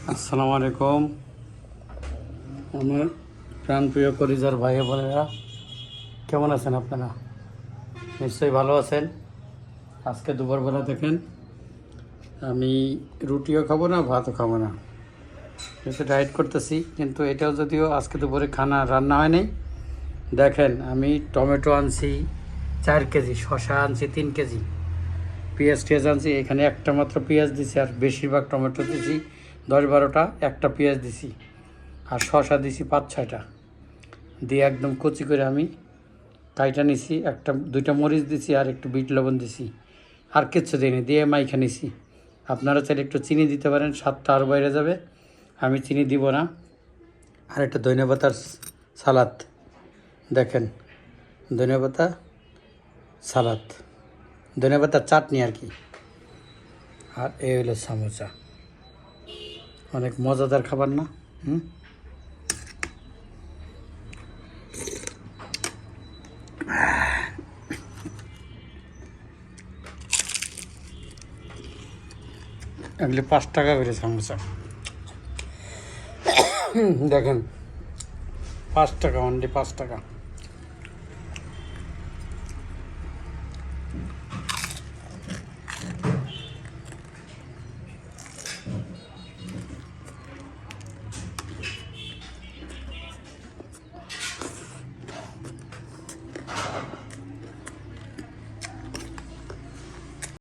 আসসালামু আলাইকুম। আমার প্রাণপ্রিয় কলিজার ভাই বোনেরা, কেমন আছেন আপনারা? নিশ্চয়ই ভালো আছেন। আজকে দুপুরবেলা দেখেন আমি রুটিও খাবো না, ভাতও খাবো না, যেহেতু ডায়েট করতেছি। কিন্তু এটাও যদিও আজকে দুপুরে খানা রান্না হয় নাই। দেখেন আমি টমেটো আনছি 4 কেজি, শসা আনছি 3 কেজি, পেঁয়াজ টিয়াজ আনছি। এখানে একটা মাত্র পেঁয়াজ দিছি, আর বেশিরভাগ টমেটো দিছি 10-12টা, একটা পেঁয়াজ দিছি, আর শসা দিছি 5-6টা দিয়ে একদম কুচি করে আমি কাইটা নিছি। দুইটা মরিচ দিছি, আর একটু বিট লবণ দিছি, আর কিচ্ছু দিইনি, দিয়ে মাইখা নিছি। আপনারা চাইলে একটু চিনি দিতে পারেন, স্বাদটা আরও বাইরে যাবে। আমি চিনি দিব না। আর একটা ধনেপাতার সালাদ, দেখেন ধনেপাতা সালাদ, ধনেপাতার চাটনি আর কি। আর এই হলো সামোসা, অনেক মজাদার খাবার না? এগুলি 5 টাকা করে সামোসা। দেখেন 5 টাকা, অনলি 5 টাকা।